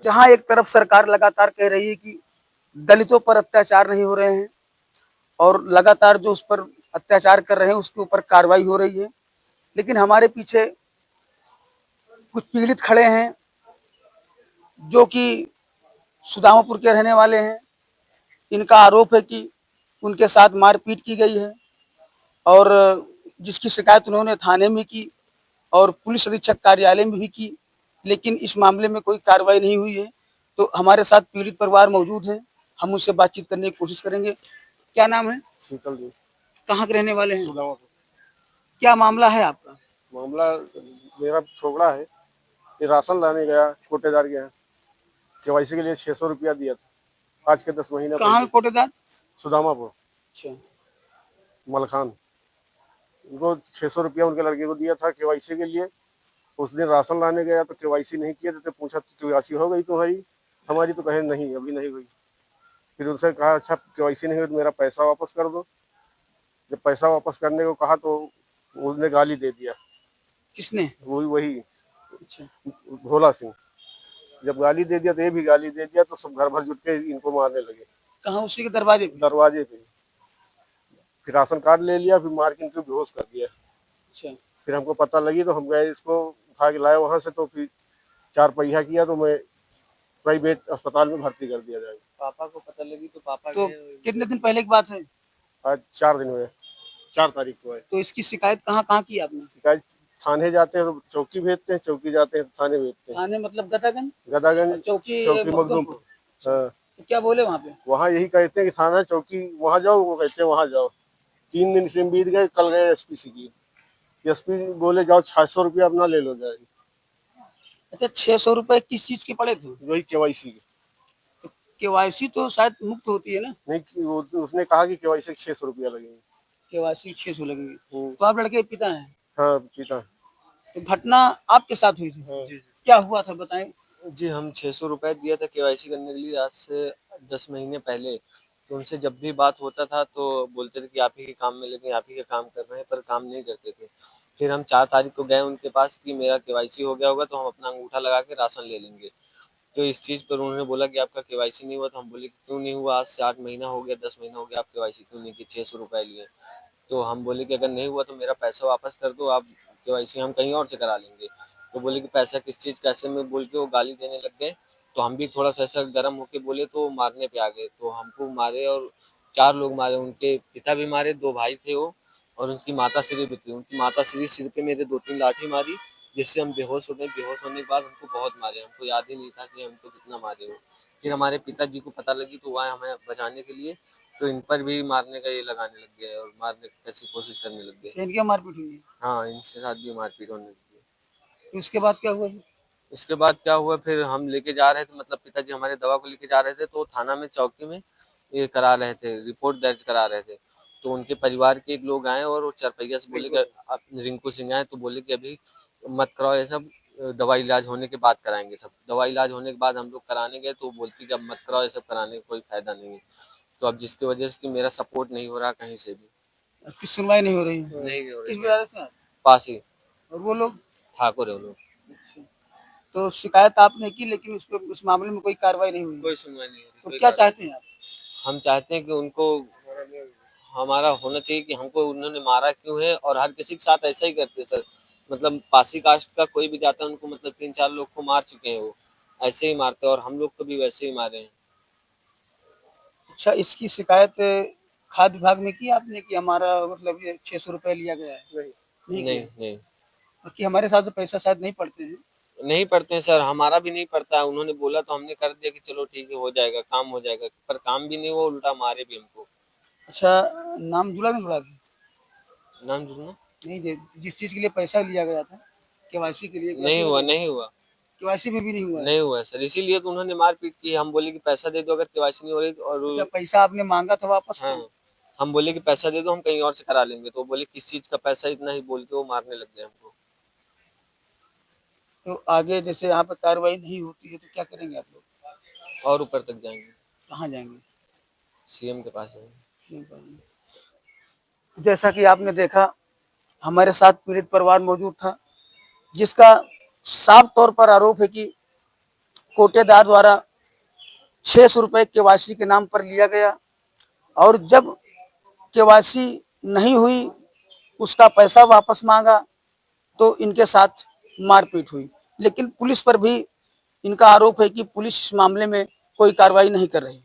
जहां एक तरफ सरकार लगातार कह रही है कि दलितों पर अत्याचार नहीं हो रहे हैं और लगातार जो उस पर अत्याचार कर रहे हैं उसके ऊपर कार्रवाई हो रही है, लेकिन हमारे पीछे कुछ पीड़ित खड़े हैं जो कि सुदामापुर के रहने वाले हैं। इनका आरोप है कि उनके साथ मारपीट की गई है और जिसकी शिकायत उन्होंने थाने में की और पुलिस अधीक्षक कार्यालय में भी की, लेकिन इस मामले में कोई कार्रवाई नहीं हुई है। तो हमारे साथ पीड़ित परिवार मौजूद है, हम उससे बातचीत करने की कोशिश करेंगे। क्या नाम है? शीतल जी। कहाँ के रहने वाले हैं? सुदामापुर। क्या मामला है आपका? मामला मेरा छोकरा है, ये राशन लाने गया कोटेदार के यहाँ, केवाईसी के लिए 600 रुपया दिया था आज के 10 महीने कहाँ के कोटेदार? सुदामापुर अच्छा, मलखान। उनको 600 रुपया उनके लड़के को दिया था केवाईसी के लिए। उस दिन राशन लाने गया तो केवाईसी नहीं किया, तो पूछा केवाईसी हो गई तुम्हारी? हमारी तो कहे नहीं, अभी नहीं हुई। फिर उनसे कहा अच्छा केवाईसी नहीं हुई तो मेरा पैसा वापस कर दो। जब पैसा वापस करने को कहा तो उसने गाली दे दिया। किसने? वही अच्छा, भोला सिंह। जब गाली दे दिया तो ये भी गाली दे दिया, तो सब घर भर जुट के इनको मारने लगे। कहाँ? उसी के दरवाजे पे? दरवाजे पे। फिर राशन कार्ड ले लिया, फिर मार के इनको बेहोश कर दिया। अच्छा, फिर हमको पता लगी तो हम गए, इसको उठा के लाए वहां से, तो फिर 4 पहिया किया तो मैं प्राइवेट अस्पताल में भर्ती कर दिया जाएगा। पापा को पता लगी तो पापा तो कितने दिन पहले की बात है? आज 4 दिन हुए, 4 तारीख को है। तो इसकी शिकायत कहाँ की आपने? शिकायत थाने जाते हैं तो चौकी भेजते हैं, चौकी जाते हैं तो थाने भेजते हैं। थाने मतलब गदागंज? गदागंज चौकी मखदूमपुर। हाँ, तो क्या बोले वहाँ पे? वहाँ यही कहते हैं कि थाना चौकी वहाँ जाओ, वो कहते हैं वहाँ जाओ। 3 दिन से बीत गए, कल गए एसपी से की, एसपी बोले जाओ 600 रुपया अपना ले लो जाएगी। अच्छा, 600 रुपए किस चीज के पड़े थे? वही केवाईसी के। केवाईसी तो शायद मुफ्त होती है ना? नहीं, उसने कहा कि केवाईसी 600 रुपया लगेंगे। केवाईसी 600 लगेगी। तो आप लड़के के पिता हैं? हाँ पिता। तो घटना आपके साथ हुई थी? हाँ। क्या हुआ था बताएं। जी, हम 600 रुपए दिया था केवाईसी करने के लिए आज से 10 महीने पहले। तो उनसे जब भी बात होता था तो बोलते थे कि आप ही के काम में लगे, आप ही के काम कर रहे हैं, पर काम नहीं करते थे। फिर हम 4 तारीख को गए उनके पास कि मेरा केवाईसी हो गया होगा तो हम अपना अंगूठा लगा के राशन ले लेंगे। तो इस चीज़ पर उन्होंने बोला कि आपका केवाईसी नहीं हुआ। तो हम बोले कि क्यों नहीं हुआ? आज से 8 महीना हो गया, 10 महीना हो गया, आप केवाईसी क्यों नहीं किए? 600 रुपए लिए। तो हम बोले कि अगर नहीं हुआ तो मेरा पैसा वापस कर दो, आप केवाईसी हम कहीं और से करा लेंगे। तो बोले कि पैसा किस चीज़ कैसे में बोल के वो गाली देने लग गए। तो हम भी थोड़ा सा ऐसा गर्म होके बोले तो मारने पे आ गए। तो हमको मारे और 4 लोग मारे, उनके पिता भी मारे, 2 भाई थे वो, और उनकी माताश्री भी थी। उनकी माताश्री सिर पे मेरे 2-3 लाठी मारी, जिससे हम बेहोश हो गए। बेहोश होने के बाद हमको बहुत मारे, हमको याद ही नहीं था कि हमको कितना मारे वो। फिर हमारे पिताजी को पता लगी तो वो आए हमें बचाने के लिए, तो इन पर भी मारने का ये लगाने लग गए और मारने की ऐसी कोशिश करने लग गए। इनकी मारपीट हुई? हाँ, इनके साथ भी मारपीट होने लगी। तो इसके बाद क्या हुआ? इसके बाद क्या हुआ, फिर हम लेके जा रहे थे, मतलब पिताजी हमारे दवा को लेके जा रहे थे, तो थाना में चौकी में ये करा रहे थे, रिपोर्ट दर्ज करा रहे थे। तो उनके परिवार के एक लोग आए और वो चरपैया से बोले कि आप रिंकू सिंह आए, तो बोले कि अभी मत कराओ ये सब, दवाई इलाज होने के बाद कराएंगे सब। दवाई इलाज होने के बाद हम लोग कराने गए तो वो बोलती कि अब मत कराओ ये सब, कराने का कोई फायदा नहीं है। तो अब जिसकी वजह से कि मेरा सपोर्ट नहीं हो रहा कहीं से भी, आपकी सुनवाई नहीं हो रही है? नहीं हो रही किस है। वजह से? पास ही और वो लोग? ठाकुर है वो लोग। तो शिकायत आपने की लेकिन उस मामले में कोई कार्रवाई नहीं हुई? कोई सुनवाई नहीं हो रही। तो क्या चाहते हैं आप? हम चाहते हैं कि उनको हमारा होना चाहिए कि हमको उन्होंने मारा क्यों है, और हर किसी के साथ ऐसा ही करते हैं सर। मतलब पासी कास्ट का कोई भी जाता है उनको, मतलब 3-4 लोग को मार चुके हैं वो, ऐसे ही मारते हैं, और हम लोग को भी वैसे ही मारे हैं। अच्छा, इसकी शिकायत खाद्य विभाग में की आपने कि हमारा मतलब ये 600 रुपए लिया गया है? नहीं कि हमारे साथ तो पैसा शायद नहीं पड़ते हैं? नहीं पढ़ते हैं सर, हमारा भी नहीं पड़ता है। उन्होंने बोला तो हमने कर दिया कि चलो ठीक है, हो जाएगा, काम हो जाएगा, पर काम भी नहीं हुआ, उल्टा मारे भी हमको। अच्छा, नाम जुड़ा नहीं जुड़ा? नाम जुड़ना नहीं, जिस चीज के लिए पैसा लिया गया था केवाईसी के लिए, नहीं हुआ केवाईसी में भी नहीं हुआ? नहीं हुआ सर, इसीलिए तो उन्होंने मारपीट की। हम बोले कि पैसा दे दो अगर केवाईसी नहीं हो रही, और जब पैसा आपने मांगा था वापस? हाँ, हम बोले कि पैसा दे दो, हम कहीं और से करा लेंगे। तो बोले किस चीज का पैसा, इतना ही बोल के वो मारने लग गए हमको। तो आगे जैसे यहाँ पर कार्रवाई नहीं होती है तो क्या करेंगे आप लोग? और ऊपर तक जाएंगे। कहाँ जाएंगे? सीएम के पास जाएंगे। जैसा कि आपने देखा, हमारे साथ पीड़ित परिवार मौजूद था, जिसका साफ तौर पर आरोप है कि कोटेदार द्वारा 600 रुपये केवाईसी के नाम पर लिया गया और जब केवाईसी नहीं हुई, उसका पैसा वापस मांगा तो इनके साथ मारपीट हुई। लेकिन पुलिस पर भी इनका आरोप है कि पुलिस इस मामले में कोई कार्रवाई नहीं कर रही।